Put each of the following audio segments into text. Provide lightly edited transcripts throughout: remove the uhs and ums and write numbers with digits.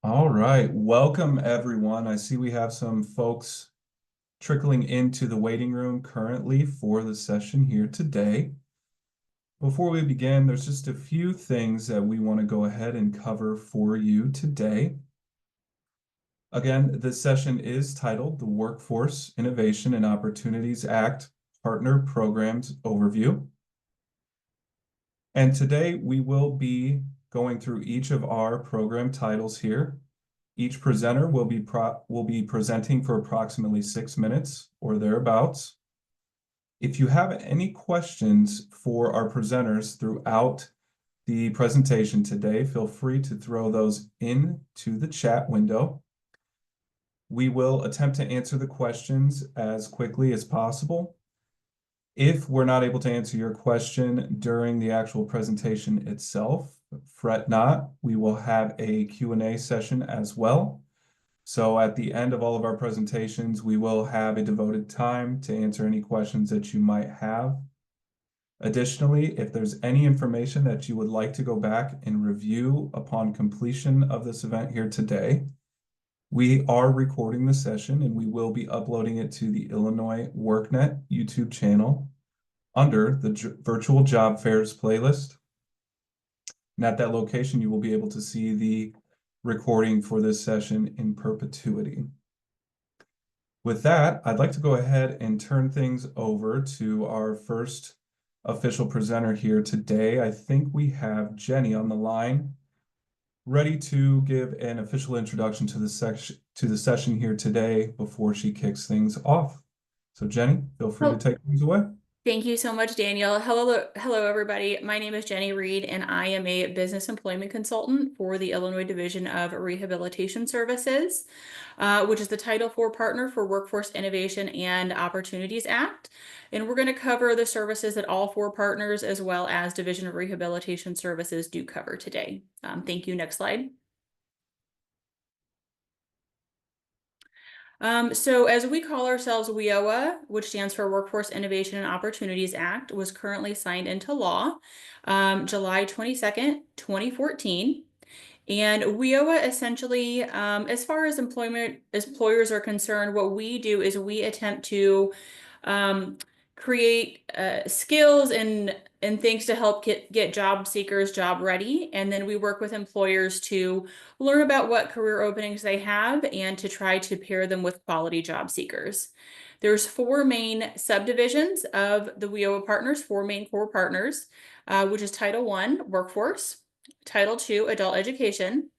All right, welcome everyone. I see we have some folks trickling into the waiting room currently for the session here today. Before we begin, there's just a few things that we want to go ahead and cover for you today. Again, this session is titled the Workforce Innovation and Opportunities Act Partner Programs Overview. And today we will be going through each of our program titles here. Each presenter will be presenting for approximately 6 minutes or thereabouts. If you have any questions for our presenters throughout the presentation today, feel free to throw those into the chat window. We will attempt to answer the questions as quickly as possible. If we're not able to answer your question during the actual presentation itself, fret not. We will have a Q&A session as well. So at the end of all of our presentations, we will have a devoted time to answer any questions that you might have. Additionally, if there's any information that you would like to go back and review upon completion of this event here today, we are recording the session and we will be uploading it to the Illinois WorkNet YouTube channel under the Virtual Job Fairs playlist. And at that location, you will be able to see the recording for this session in perpetuity. With that, I'd like to go ahead and turn things over to our first official presenter here today. I think we have Jenny on the line, ready to give an official introduction to the session here today before she kicks things off. So Jenny, feel free to take things away. Thank you so much, Daniel. Hello, everybody. My name is Jenny Reed, and I am a business employment consultant for the Illinois Division of Rehabilitation Services, which is the Title IV partner for Workforce Innovation and Opportunities Act. And we're going to cover the services that all four partners, as well as Division of Rehabilitation Services, do cover today. Thank you. Next slide. So as we call ourselves, WIOA, which stands for Workforce Innovation and Opportunities Act, was currently signed into law July 22nd, 2014. And WIOA essentially, as far as employers are concerned, what we do is we attempt to create skills and things to help get job seekers job ready. And then we work with employers to learn about what career openings they have and to try to pair them with quality job seekers. There's four main subdivisions of the WIOA partners, four main core partners, which is Title I, Workforce, Title II, Adult Education,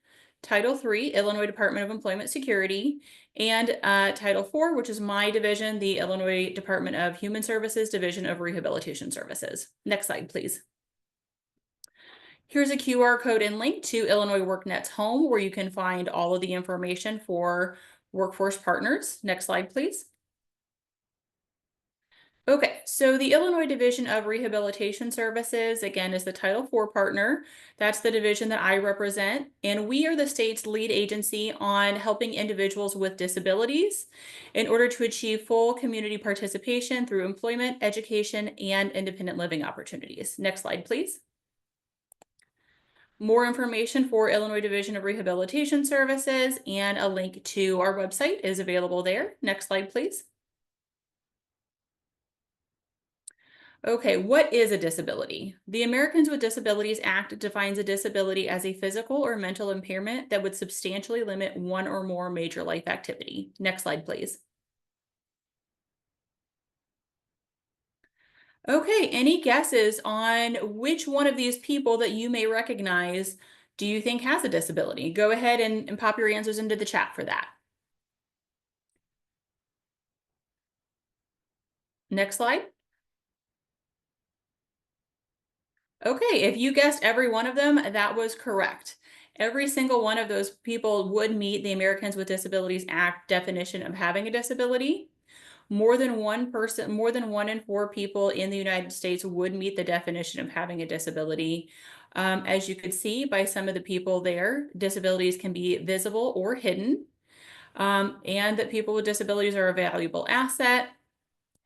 Title III, Illinois Department of Employment Security, and Title IV, which is my division, the Illinois Department of Human Services Division of Rehabilitation Services. Next slide, please. Here's a QR code and link to Illinois WorkNet's home, where you can find all of the information for workforce partners. Next slide, please. Okay, so the Illinois Division of Rehabilitation Services, again, is the Title IV partner. That's the division that I represent, and we are the state's lead agency on helping individuals with disabilities in order to achieve full community participation through employment, education, and independent living opportunities. Next slide, please. More information for Illinois Division of Rehabilitation Services and a link to our website is available there. Next slide, please. Okay, what is a disability? The Americans with Disabilities Act defines a disability as a physical or mental impairment that would substantially limit one or more major life activity. Next slide, please. Okay, any guesses on which one of these people that you may recognize do you think has a disability? Go ahead and pop your answers into the chat for that. Next slide. Okay, if you guessed every one of them, that was correct. Every single one of those people would meet the Americans with Disabilities Act definition of having a disability. More than one in four people in the United States would meet the definition of having a disability. As you could see by some of the people there, disabilities can be visible or hidden, and that people with disabilities are a valuable asset.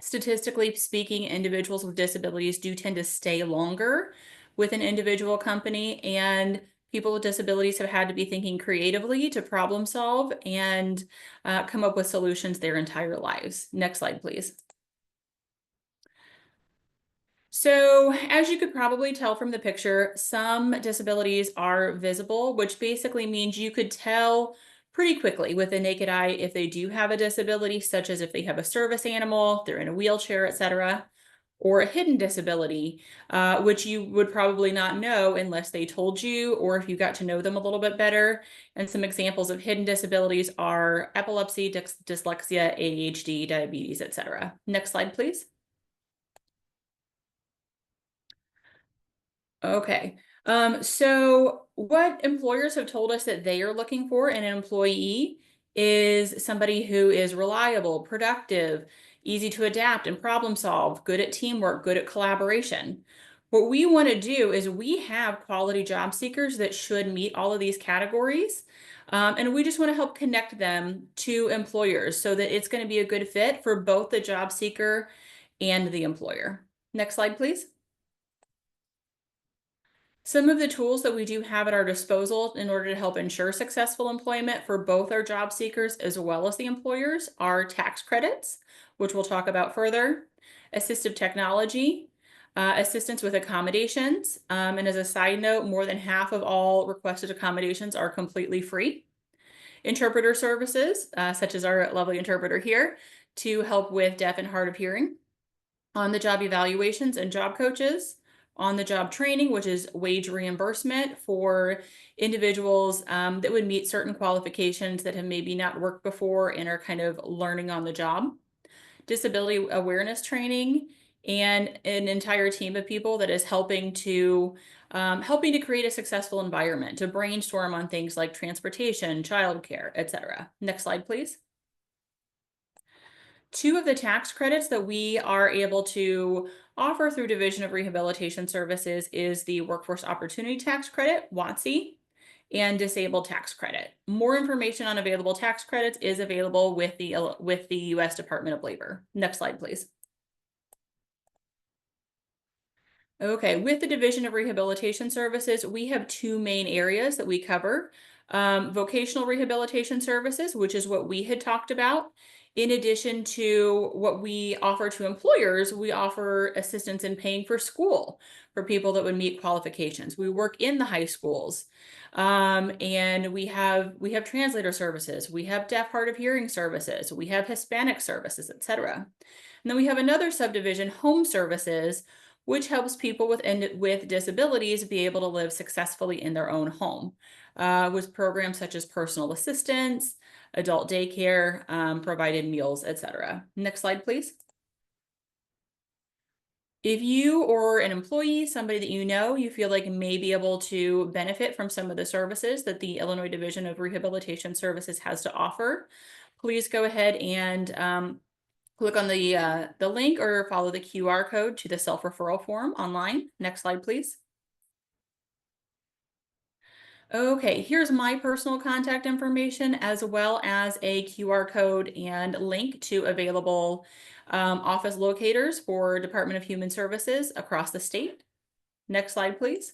Statistically speaking, individuals with disabilities do tend to stay longer with an individual company, and People with disabilities have had to be thinking creatively to problem solve and come up with solutions their entire lives. Next slide, please. So, as you could probably tell from the picture, some disabilities are visible, which basically means you could tell pretty quickly with the naked eye if they do have a disability, such as if they have a service animal, they're in a wheelchair, etc., or a hidden disability, which you would probably not know unless they told you or if you got to know them a little bit better. And some examples of hidden disabilities are epilepsy, dyslexia, ADHD, diabetes, etc. Next slide, please. Okay. So what employers have told us that they are looking for in an employee is somebody who is reliable, productive, easy to adapt and problem solve, good at teamwork, good at collaboration. What we want to do is we have quality job seekers that should meet all of these categories. And we just want to help connect them to employers so that it's going to be a good fit for both the job seeker and the employer. Next slide, please. Some of the tools that we do have at our disposal in order to help ensure successful employment for both our job seekers as well as the employers are tax credits, which we'll talk about further, assistive technology, assistance with accommodations, and as a side note, more than half of all requested accommodations are completely free. Interpreter services, such as our lovely interpreter here, to help with deaf and hard of hearing, on-the-job evaluations and job coaches, on-the-job training, which is wage reimbursement for individuals that would meet certain qualifications that have maybe not worked before and are kind of learning on the job, disability awareness training, and an entire team of people that is helping to create a successful environment, to brainstorm on things like transportation, childcare, etc. Next slide, please. Two of the tax credits that we are able to offer through Division of Rehabilitation Services is the Workforce Opportunity Tax Credit, WOTC, and Disabled Tax Credit. More information on available tax credits is available with the U.S. Department of Labor. Next slide, please. Okay, with the Division of Rehabilitation Services, we have two main areas that we cover. Vocational rehabilitation services, which is what we had talked about. In addition to what we offer to employers, we offer assistance in paying for school for people that would meet qualifications. We work in the high schools, and we have translator services, we have deaf hard of hearing services, we have Hispanic services, etc. And then we have another subdivision, home services, which helps people with disabilities be able to live successfully in their own home, with programs such as personal assistance, adult daycare, provided meals, etc. Next slide, please. If you or an employee, somebody that you feel like may be able to benefit from some of the services that the Illinois Division of Rehabilitation Services has to offer, please go ahead and click on the link or follow the QR code to the self-referral form online. Next slide, please. Okay, here's my personal contact information as well as a QR code and link to available office locators for Department of Human Services across the state. Next slide, please.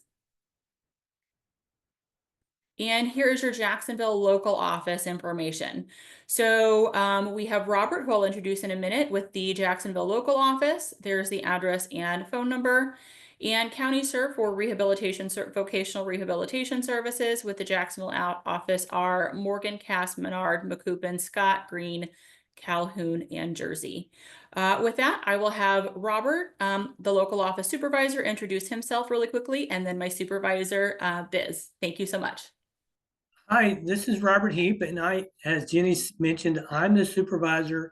And here's your Jacksonville local office information. So we have Robert, who I'll introduce in a minute, with the Jacksonville local office. There's the address and phone number. And counties served for vocational rehabilitation services with the Jacksonville office are Morgan, Cass, Menard, Macoupin, Scott, Greene, Calhoun, and Jersey. With that, I will have Robert, the local office supervisor, introduce himself really quickly, and then my supervisor, Biz. Thank you so much. Hi, this is Robert Heap, and as Jenny mentioned, I'm the supervisor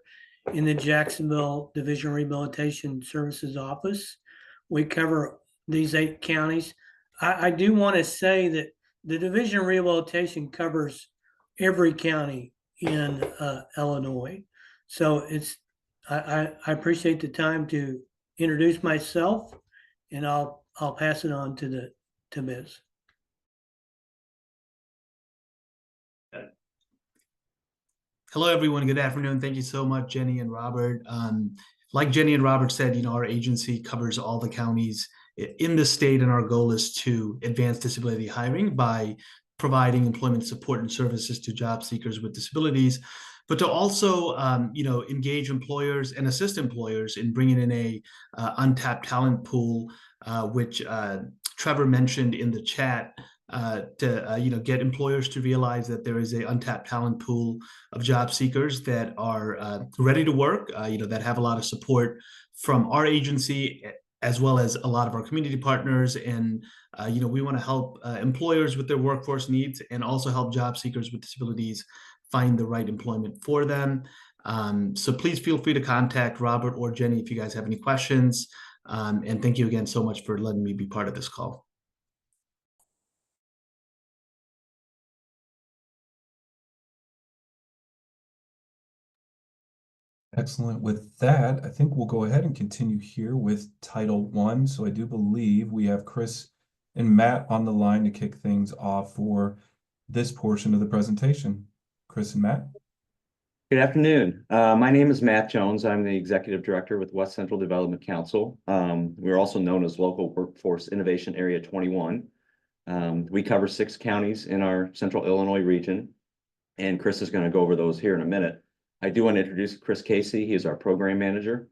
in the Jacksonville Division of Rehabilitation Services office. We cover these 8 counties. I do want to say that the Division of Rehabilitation covers every county in Illinois. So I appreciate the time to introduce myself, and I'll pass it on to Biz. Hello, everyone. Good afternoon. Thank you so much, Jenny and Robert. Like Jenny and Robert said, our agency covers all the counties in the state, and our goal is to advance disability hiring by providing employment support and services to job seekers with disabilities, but to also engage employers and assist employers in bringing in a untapped talent pool, which Trevor mentioned in the chat, to get employers to realize that there is an untapped talent pool of job seekers that are ready to work, that have a lot of support from our agency, as well as a lot of our community partners. And we want to help employers with their workforce needs, and also help job seekers with disabilities find the right employment for them. So please feel free to contact Robert or Jenny if you guys have any questions. And thank you again so much for letting me be part of this call. Excellent. With that, I think we'll go ahead and continue here with Title I. So I do believe we have Chris and Matt on the line to kick things off for this portion of the presentation. Chris and Matt. Good afternoon. My name is Matt Jones. I'm the Executive Director with West Central Development Council. We're also known as Local Workforce Innovation Area 21. We cover 6 counties in our Central Illinois region, and Chris is going to go over those here in a minute. I do want to introduce Chris Casey. He is our program manager.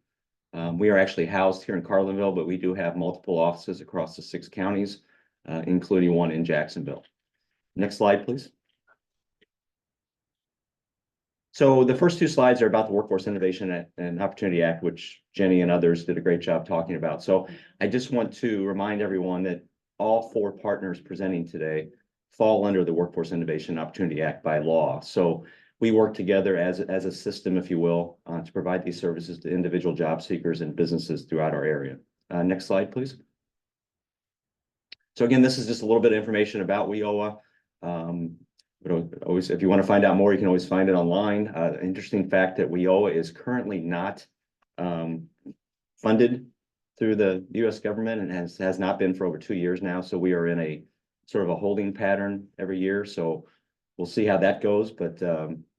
We are actually housed here in Carlinville, but we do have multiple offices across the 6 counties, including one in Jacksonville. Next slide, please. So the first 2 slides are about the Workforce Innovation and Opportunity Act, which Jenny and others did a great job talking about. So I just want to remind everyone that all 4 partners presenting today fall under the Workforce Innovation and Opportunity Act by law. So we work together as a system, if you will, to provide these services to individual job seekers and businesses throughout our area. Next slide, please. So again, this is just a little bit of information about WIOA. Always, if you want to find out more, you can always find it online. Interesting fact that WIOA is currently not funded through the U.S. government, and has not been for over 2 years now. So we are in a sort of a holding pattern every year. So we'll see how that goes, but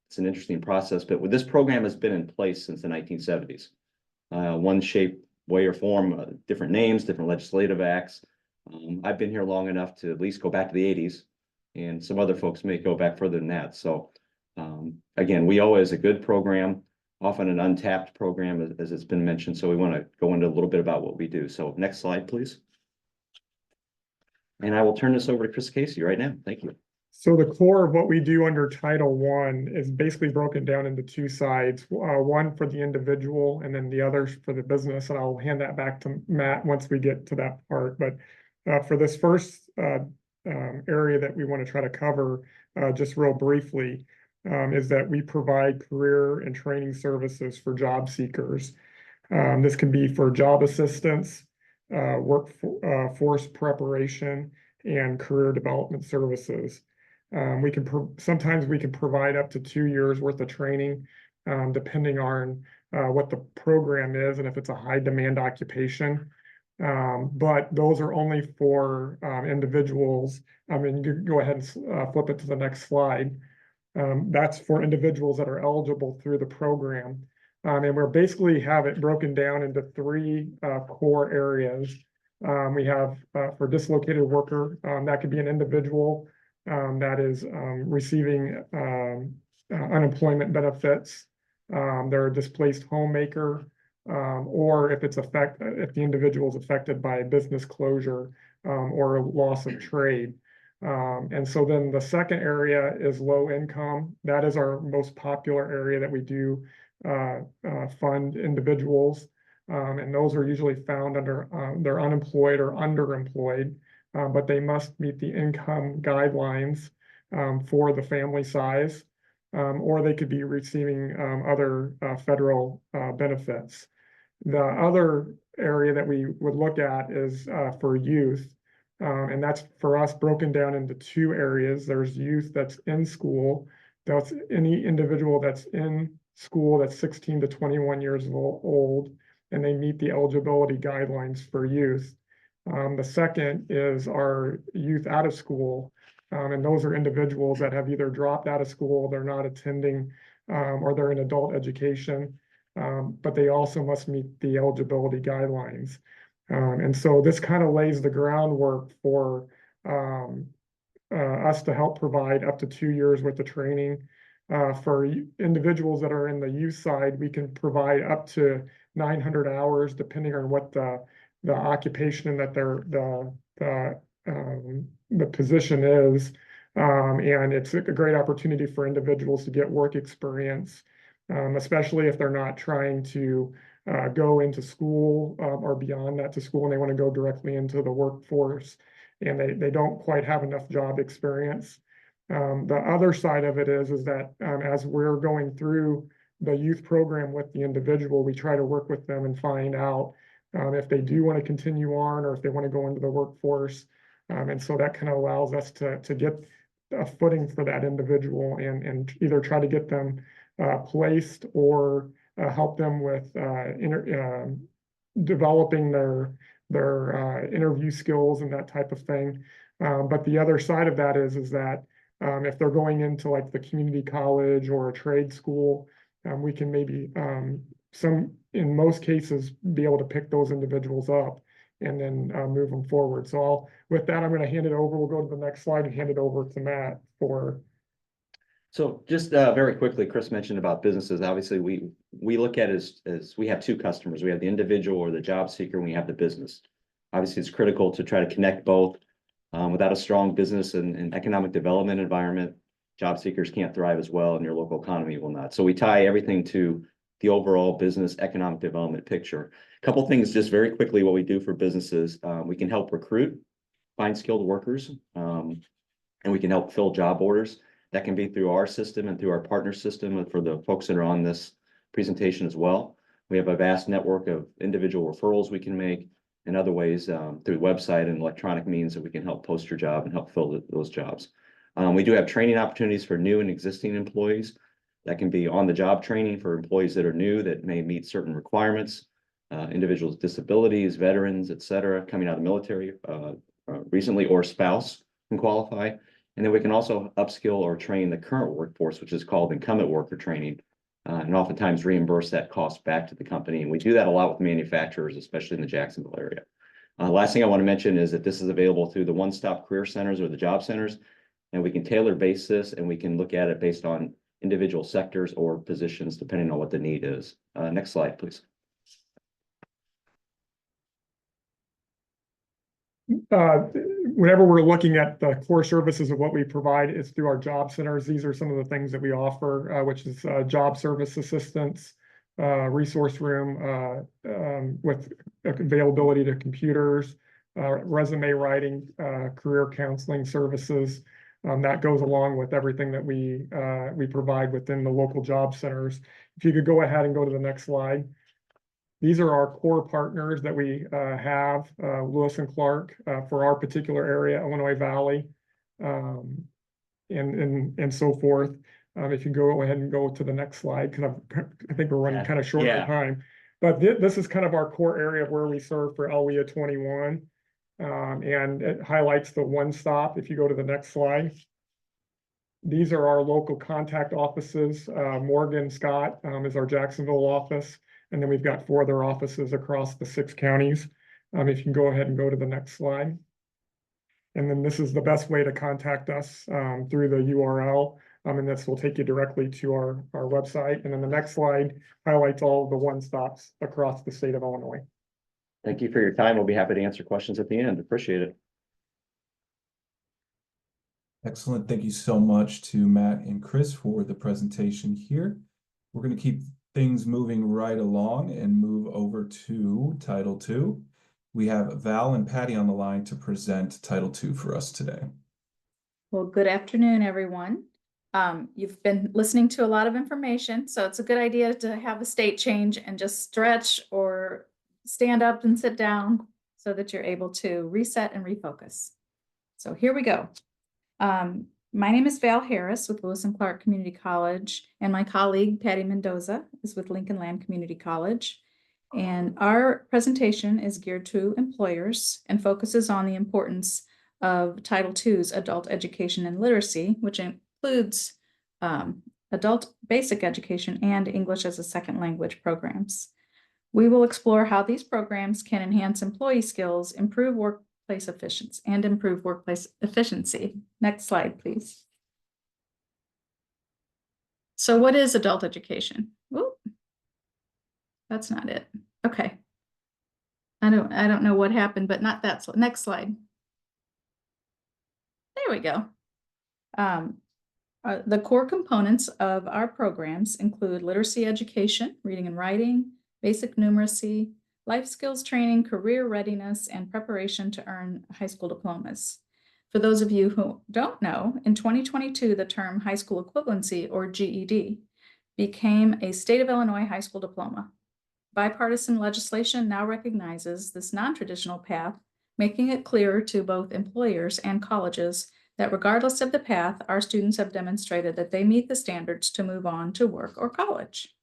it's an interesting process. But this program has been in place since the 1970s. One shape, way, or form, different names, different legislative acts. I've been here long enough to at least go back to the 80s. And some other folks may go back further than that. So again, WIOA is a good program, often an untapped program, as it's been mentioned. So we want to go into a little bit about what we do. So next slide, please. And I will turn this over to Chris Casey right now. Thank you. So the core of what we do under Title I is basically broken down into 2 sides, one for the individual and then the other for the business. And I'll hand that back to Matt once we get to that part. But for this first area that we want to try to cover just real briefly is that we provide career and training services for job seekers. This can be for job assistance, workforce preparation, and career development services. Sometimes we can provide up to 2 years worth of training, depending on what the program is and if it's a high demand occupation. But those are only for individuals. I mean, you can go ahead and flip it to the next slide. That's for individuals that are eligible through the program. And we're basically have it broken down into 3 core areas. We have for dislocated worker, that could be an individual that is receiving unemployment benefits. They're a displaced homemaker, or if the individual is affected by a business closure or a loss of trade. And so then the second area is low income. That is our most popular area that we do fund individuals. And those are usually found under they're unemployed or underemployed, but they must meet the income guidelines for the family size, or they could be receiving other federal benefits. The other area that we would look at is for youth, and that's for us broken down into 2 areas. There's youth that's in school. That's any individual that's in school that's 16 to 21 years old, and they meet the eligibility guidelines for youth. The second is our youth out of school, and those are individuals that have either dropped out of school, they're not attending, or they're in adult education, but they also must meet the eligibility guidelines. And so this kind of lays the groundwork for us to help provide up to 2 years worth of training. For individuals that are in the youth side, we can provide up to 900 hours, depending on what the occupation that the position is. And it's a great opportunity for individuals to get work experience, especially if they're not trying to go into school or beyond that to school, and they want to go directly into the workforce, and they don't quite have enough job experience. The other side of it is that as we're going through the youth program with the individual, we try to work with them and find out if they do want to continue on or if they want to go into the workforce. And so that kind of allows us to get a footing for that individual and either try to get them placed or help them with developing their interview skills and that type of thing. But the other side of that is that if they're going into like the community college or a trade school, we can maybe in most cases, be able to pick those individuals up and then move them forward. So with that, I'm going to hand it over. We'll go to the next slide and hand it over to Matt for. So just very quickly, Chris mentioned about businesses. Obviously, we look at it as we have two customers. We have the individual or the job seeker, and we have the business. Obviously, it's critical to try to connect both. Without a strong business and economic development environment, job seekers can't thrive as well, and your local economy will not. So we tie everything to the overall business economic development picture. A couple things just very quickly, what we do for businesses, we can help recruit, find skilled workers, and we can help fill job orders. That can be through our system and through our partner system and for the folks that are on this presentation as well. We have a vast network of individual referrals we can make and other ways through website and electronic means that we can help post your job and help fill those jobs. We do have training opportunities for new and existing employees. That can be on the job training for employees that are new that may meet certain requirements, individuals with disabilities, veterans, et cetera, coming out of the military recently, or spouse can qualify. And then we can also upskill or train the current workforce, which is called incumbent worker training, and oftentimes reimburse that cost back to the company. And we do that a lot with manufacturers, especially in the Jacksonville area. Last thing I want to mention is that this is available through the one-stop career centers or the job centers, and we can tailor base this, and we can look at it based on individual sectors or positions, depending on what the need is. Next slide, please. Whenever we're looking at the core services of what we provide, it's through our job centers. These are some of the things that we offer, which is job service assistance, resource room with availability to computers, resume writing, career counseling services. That goes along with everything that we provide within the local job centers. If you could go ahead and go to the next slide. These are our core partners that we have, Lewis and Clark, for our particular area, Illinois Valley, and so forth. If you go ahead and go to the next slide, because I think we're running kind of short on time. But this is kind of our core area of where we serve for LWIA 21. And it highlights the one stop. If you go to the next slide. These are our local contact offices. Morgan Scott is our Jacksonville office. And then we've got 4 other offices across the 6 counties. If you can go ahead and go to the next slide. And then this is the best way to contact us through the URL. And this will take you directly to our website. And then the next slide highlights all of the one-stops across the state of Illinois. Thank you for your time. We'll be happy to answer questions at the end. Appreciate it. Excellent. Thank you so much to Matt and Chris for the presentation here. We're going to keep things moving right along and move over to Title II. We have Val and Patty on the line to present Title II for us today. Well, good afternoon, everyone. You've been listening to a lot of information, so it's a good idea to have a state change and just stretch or stand up and sit down so that you're able to reset and refocus. So here we go. My name is Val Harris with Lewis and Clark Community College, and my colleague Patty Mendoza is with Lincoln Land Community College. And our presentation is geared to employers and focuses on the importance of Title II's adult education and literacy, which includes adult basic education and English as a second language programs. We will explore how these programs can enhance employee skills, improve workplace efficiency. Next slide, please. So what is adult education? Whoop. That's not it. Okay. I don't know what happened, but not that. Next slide. There we go. The core components of our programs include literacy education, reading and writing, basic numeracy, life skills training, career readiness, and preparation to earn high school diplomas. For those of you who don't know, in 2022, the term high school equivalency, or GED, became a state of Illinois high school diploma. Bipartisan legislation now recognizes this non-traditional path, making it clearer to both employers and colleges that regardless of the path, our students have demonstrated that they meet the standards to move on to work or college.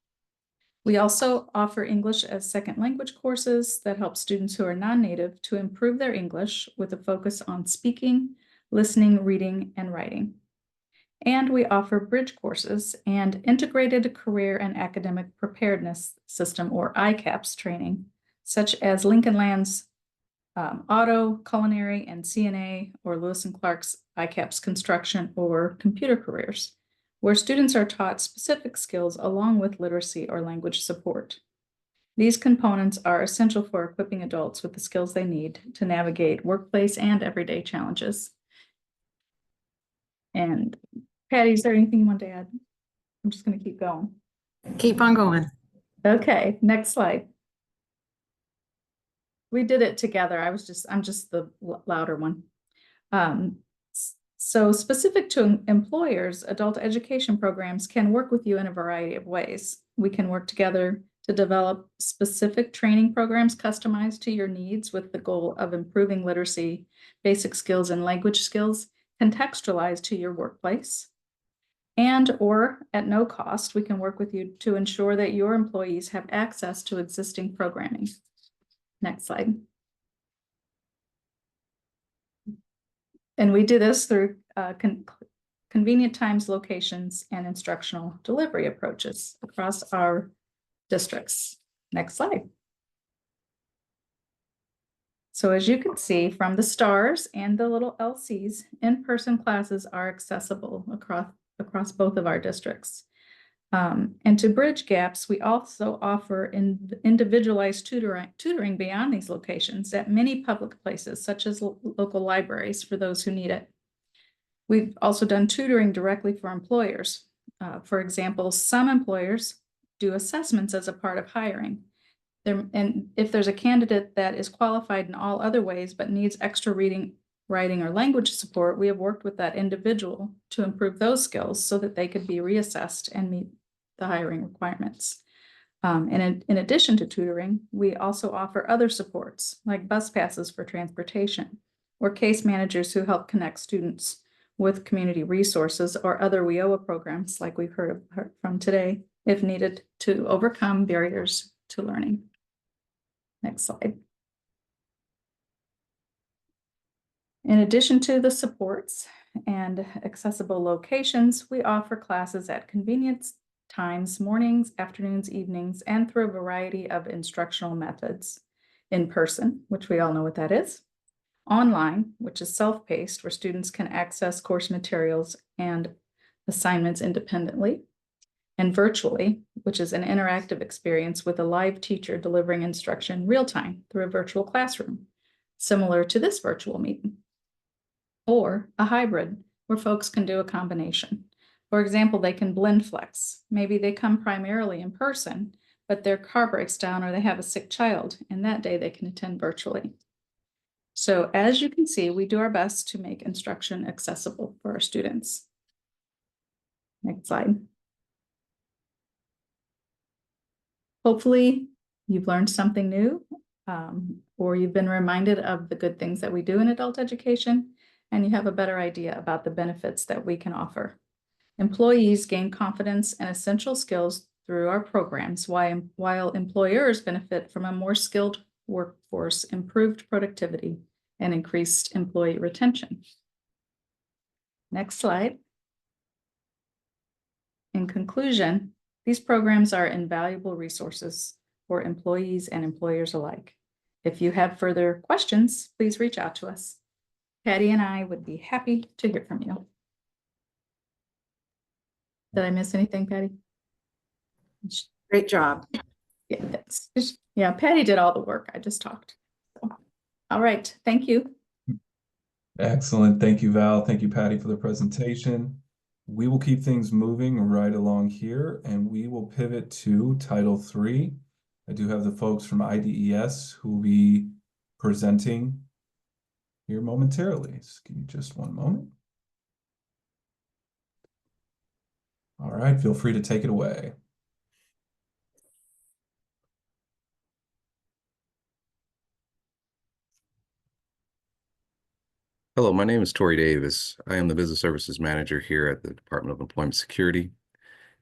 We also offer English as second language courses that help students who are non-native to improve their English with a focus on speaking, listening, reading, and writing. And we offer bridge courses and integrated career and academic preparedness system, or ICAPS training, such as Lincoln Land's auto, culinary, and CNA, or Lewis and Clark's ICAPS construction or computer careers, where students are taught specific skills along with literacy or language support. These components are essential for equipping adults with the skills they need to navigate workplace and everyday challenges. And Patty, is there anything you want to add? I'm just going to keep going. Keep on going. Okay, next slide. We did it together. I'm just the louder one. So specific to employers, adult education programs can work with you in a variety of ways. We can work together to develop specific training programs customized to your needs with the goal of improving literacy, basic skills, and language skills contextualized to your workplace. And or at no cost, we can work with you to ensure that your employees have access to existing programming. Next slide. And we do this through convenient times, locations, and instructional delivery approaches across our districts. Next slide. So as you can see from the stars and the little LCs, in-person classes are accessible across both of our districts. And to bridge gaps, we also offer individualized tutoring beyond these locations at many public places, such as local libraries for those who need it. We've also done tutoring directly for employers. For example, some employers do assessments as a part of hiring. And if there's a candidate that is qualified in all other ways but needs extra reading, writing, or language support, we have worked with that individual to improve those skills so that they could be reassessed and meet the hiring requirements. And in addition to tutoring, we also offer other supports like bus passes for transportation or case managers who help connect students with community resources or other WIOA programs like we've heard from today, if needed, to overcome barriers to learning. Next slide. In addition to the supports and accessible locations, we offer classes at convenient times, mornings, afternoons, evenings, and through a variety of instructional methods. In person, which we all know what that is. Online, which is self-paced, where students can access course materials and assignments independently. And virtually, which is an interactive experience with a live teacher delivering instruction real time through a virtual classroom, similar to this virtual meeting. Or a hybrid, where folks can do a combination. For example, they can blend flex. Maybe they come primarily in person, but their car breaks down or they have a sick child, and that day they can attend virtually. So as you can see, we do our best to make instruction accessible for our students. Next slide. Hopefully you've learned something new, or you've been reminded of the good things that we do in adult education, and you have a better idea about the benefits that we can offer. Employees gain confidence and essential skills through our programs, while employers benefit from a more skilled workforce, improved productivity, and increased employee retention. Next slide. In conclusion, these programs are invaluable resources for employees and employers alike. If you have further questions, please reach out to us. Patty and I would be happy to hear from you. Did I miss anything, Patty? Great job. Yeah, yeah, Patty did all the work. I just talked. So, all right, thank you. Excellent. Thank you, Val. Thank you, Patty, for the presentation. We will keep things moving right along here, and we will pivot to Title III. I do have the folks from IDES who will be presenting here momentarily. Just give me just one moment. All right, feel free to take it away. Hello, my name is Tori Davis. I am the Business Services Manager here at the Department of Employment Security.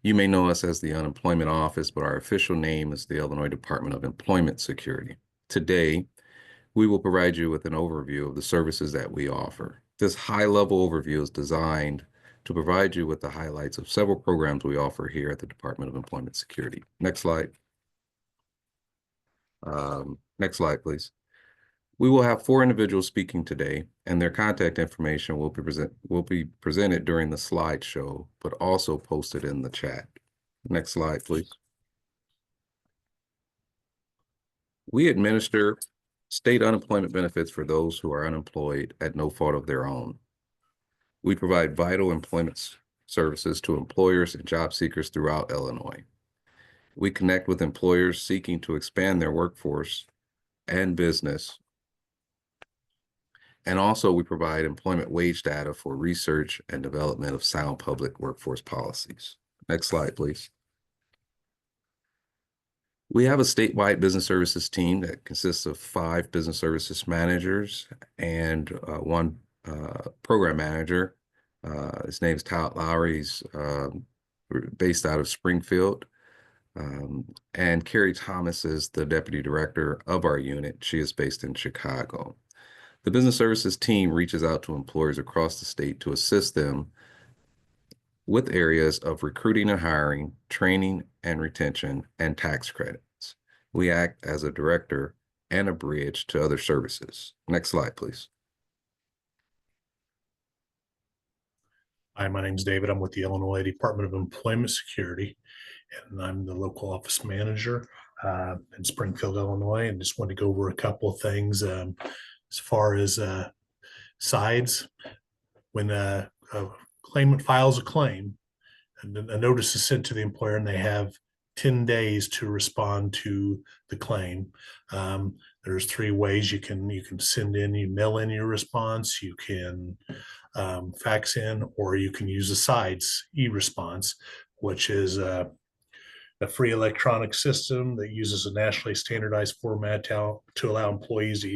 You may know us as the Unemployment Office, but our official name is the Illinois Department of Employment Security. Today, we will provide you with an overview of the services that we offer. This high-level overview is designed to provide you with the highlights of several programs we offer here at the Department of Employment Security. Next slide. Next slide, please. We will have 4 individuals speaking today, and their contact information will be presented during the slideshow, but also posted in the chat. Next slide, please. We administer state unemployment benefits for those who are unemployed at no fault of their own. We provide vital employment services to employers and job seekers throughout Illinois. We connect with employers seeking to expand their workforce and business. And also we provide employment wage data for research and development of sound public workforce policies. Next slide, please. We have a statewide business services team that consists of 5 business services managers and 1 program manager. His name is Todd Lowry. He's based out of Springfield. And Carrie Thomas is the deputy director of our unit. She is based in Chicago. The business services team reaches out to employers across the state to assist them with areas of recruiting and hiring, training and retention, and tax credits. We act as a director and a bridge to other services. Next slide, please. Hi, my name is David. I'm with the Illinois Department of Employment Security, and I'm the local office manager in Springfield, Illinois, and just wanted to go over a couple of things. As far as sides, when a claimant files a claim, and a notice is sent to the employer, and they have 10 days to respond to the claim. There's 3 ways you can send in, you mail in your response, you can fax in, or you can use the sides e-response, which is a free electronic system that uses a nationally standardized format to allow employees to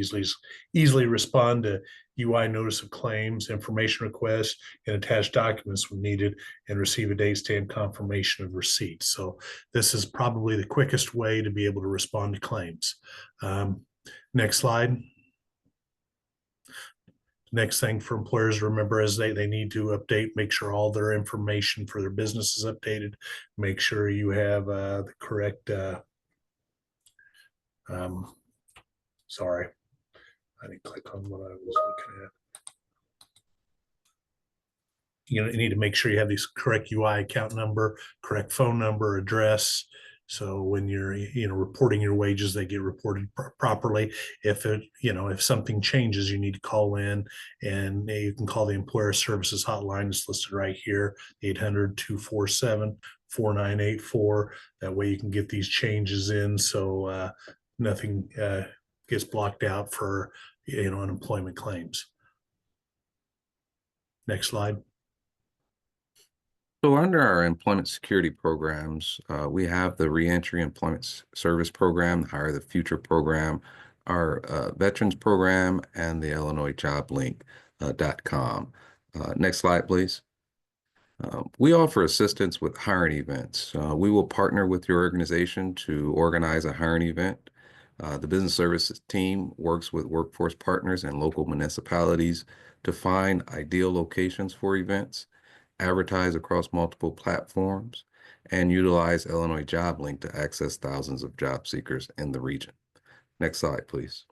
easily respond to UI notice of claims, information requests, and attach documents when needed, and receive a date stamp confirmation of receipt. So this is probably the quickest way to be able to respond to claims. Next slide. Next thing for employers to remember is they need to update, make sure all their information for their business is updated. Make sure you have the correct, sorry, I didn't click on what I was looking at. You need to make sure you have this correct UI account number, correct phone number, address. So when you're, reporting your wages, they get reported properly. If something changes, you need to call in, and you can call the Employer Services Hotline. It's listed right here, 800-247-4984. That way you can get these changes in, so nothing gets blocked out for, unemployment claims. Next slide. So under our employment security programs, we have the Reentry Employment Service Program, the Hire the Future Program, our Veterans Program, and the Illinois JobLink.com. Next slide, please. We offer assistance with hiring events. We will partner with your organization to organize a hiring event. The business services team works with workforce partners and local municipalities to find ideal locations for events, advertise across multiple platforms, and utilize Illinois Job Link to access thousands of job seekers in the region. Next slide, please.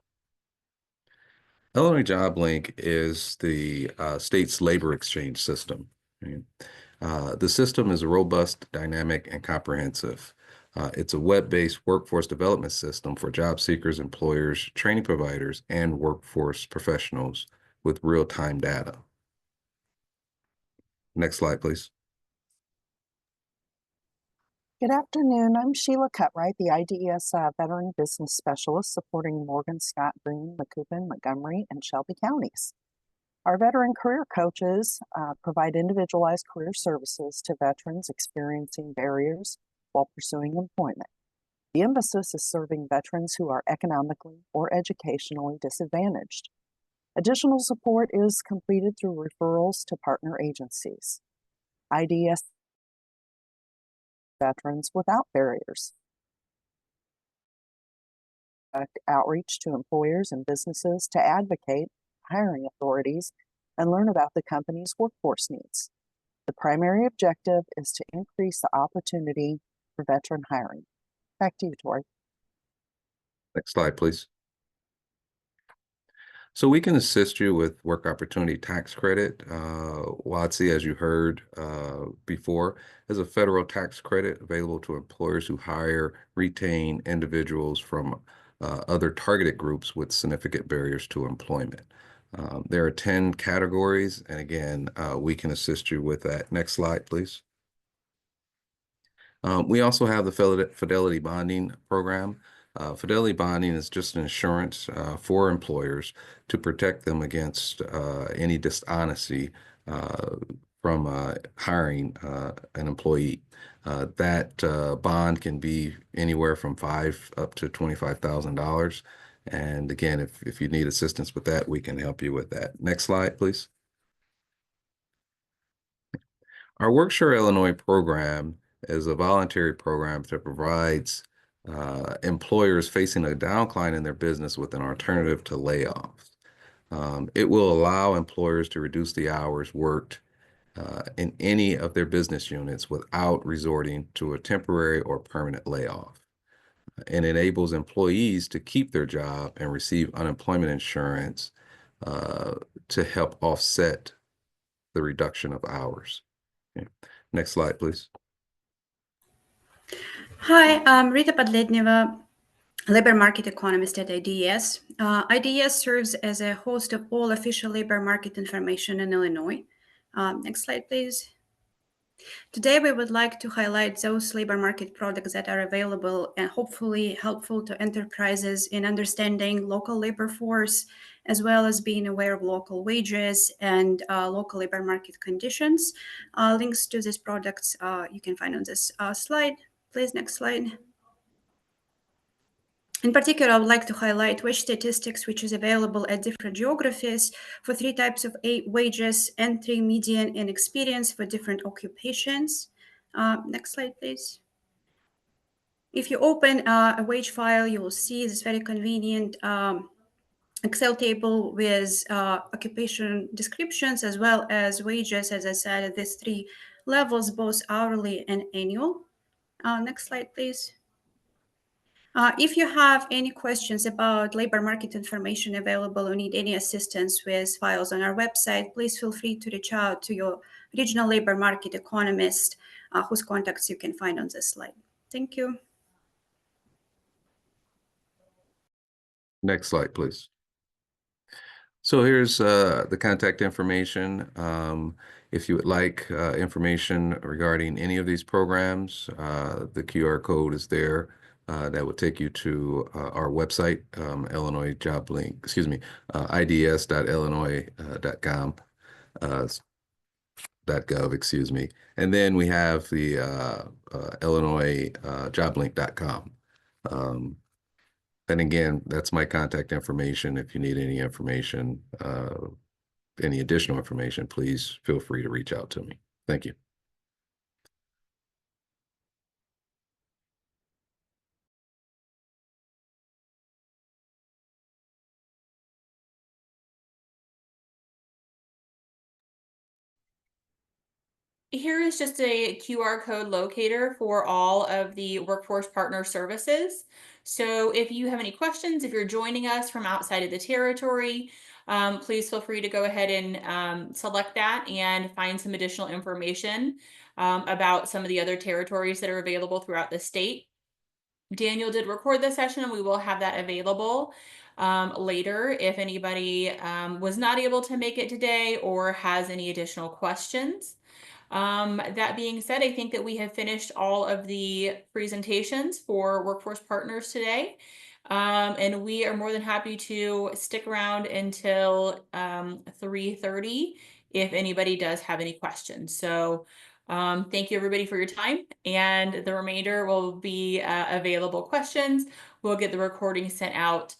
Illinois Job Link is the state's labor exchange system. Right? The system is robust, dynamic, and comprehensive. It's a web-based workforce development system for job seekers, employers, training providers, and workforce professionals with real-time data. Next slide, please. Good afternoon. I'm Sheila Cutright, the IDES Veteran Business Specialist supporting Morgan, Scott, Boone, Macoupin, Montgomery, and Shelby counties. Our veteran career coaches provide individualized career services to veterans experiencing barriers while pursuing employment. The emphasis is serving veterans who are economically or educationally disadvantaged. Additional support is completed through referrals to partner agencies. IDES veterans without barriers. Outreach to employers and businesses to advocate hiring authorities and learn about the company's workforce needs. The primary objective is to increase the opportunity for veteran hiring. Back to you, Tori. Next slide, please. So we can assist you with Work Opportunity Tax Credit. WOTC, as you heard before, is a federal tax credit available to employers who hire, retain individuals from other targeted groups with significant barriers to employment. There are 10 categories, and again, we can assist you with that. Next slide, please. We also have the Fidelity Bonding Program. Fidelity bonding is just an insurance for employers to protect them against any dishonesty from hiring an employee. That bond can be anywhere from $5,000 up to $25,000. And again, if you need assistance with that, we can help you with that. Next slide, please. Our WorkSure Illinois program is a voluntary program that provides employers facing a downcline in their business with an alternative to layoffs. It will allow employers to reduce the hours worked in any of their business units without resorting to a temporary or permanent layoff. And enables employees to keep their job and receive unemployment insurance to help offset the reduction of hours. Okay. Next slide, please. Hi, I'm Rita Podledneva, labor market economist at IDES. IDES serves as a host of all official labor market information in Illinois. Next slide, please. Today, we would like to highlight those labor market products that are available and hopefully helpful to enterprises in understanding local labor force, as well as being aware of local wages and local labor market conditions. Links to these products you can find on this slide. Please, next slide. In particular, I would like to highlight wage statistics, which is available at different geographies for 3 types of wages, entry, median, and experience for different occupations. Next slide, please. If you open a wage file, you will see this very convenient Excel table with occupation descriptions as well as wages, as I said, at these 3 levels, both hourly and annual. Next slide, please. If you have any questions about labor market information available or need any assistance with files on our website, please feel free to reach out to your regional labor market economist whose contacts you can find on this slide. Thank you. Next slide, please. So here's the contact information. If you would like information regarding any of these programs, the QR code is there. That would take you to our website, Illinois Job Link, excuse me, ids.illinois.com, .gov, excuse me. And then we have the illinoisjoblink.com. And again, that's my contact information. If you need any information, any additional information, please feel free to reach out to me. Thank you. Here is just a QR code locator for all of the workforce partner services. So if you have any questions, if you're joining us from outside of the territory, please feel free to go ahead and select that and find some additional information about some of the other territories that are available throughout the state. Daniel did record the session, and we will have that available later if anybody was not able to make it today or has any additional questions. That being said, I think that we have finished all of the presentations for Workforce Partners today. And we are more than happy to stick around until 3:30 if anybody does have any questions. So thank you everybody for your time, and the remainder will be available questions. We'll get the recording sent out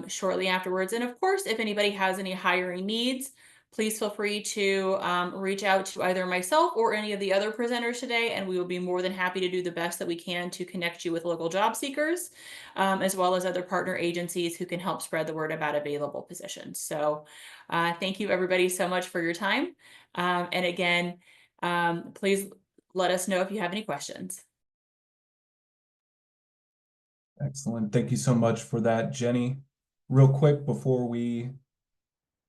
shortly afterwards. And of course, if anybody has any hiring needs, please feel free to reach out to either myself or any of the other presenters today, and we will be more than happy to do the best that we can to connect you with local job seekers, as well as other partner agencies who can help spread the word about available positions. So thank you everybody so much for your time. And again, please let us know if you have any questions. Excellent. Thank you so much for that, Jenny. Real quick before we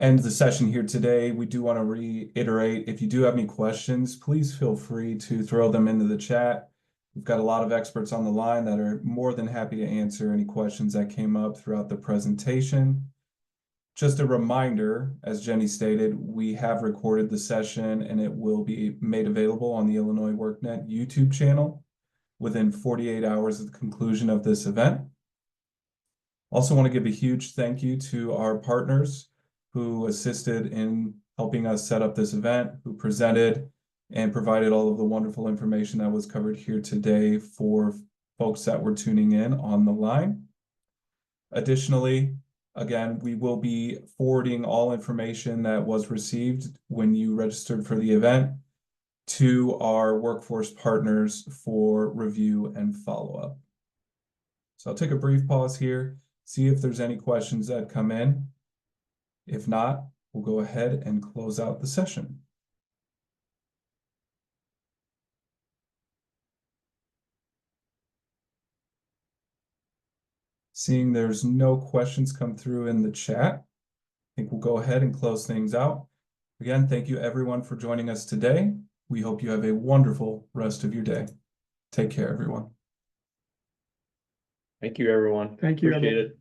end the session here today, we do want to reiterate, if you do have any questions, please feel free to throw them into the chat. We've got a lot of experts on the line that are more than happy to answer any questions that came up throughout the presentation. Just a reminder, as Jenny stated, we have recorded the session and it will be made available on the Illinois WorkNet YouTube channel within 48 hours of the conclusion of this event. Also want to give a huge thank you to our partners who assisted in helping us set up this event, who presented and provided all of the wonderful information that was covered here today for folks that were tuning in on the line. Additionally, again, we will be forwarding all information that was received when you registered for the event to our workforce partners for review and follow-up. So I'll take a brief pause here, see if there's any questions that come in. If not, we'll go ahead and close out the session. Seeing there's no questions come through in the chat, I think we'll go ahead and close things out. Again, thank you everyone for joining us today. We hope you have a wonderful rest of your day. Take care, everyone. Thank you, everyone. Thank you, Appreciate everyone. it.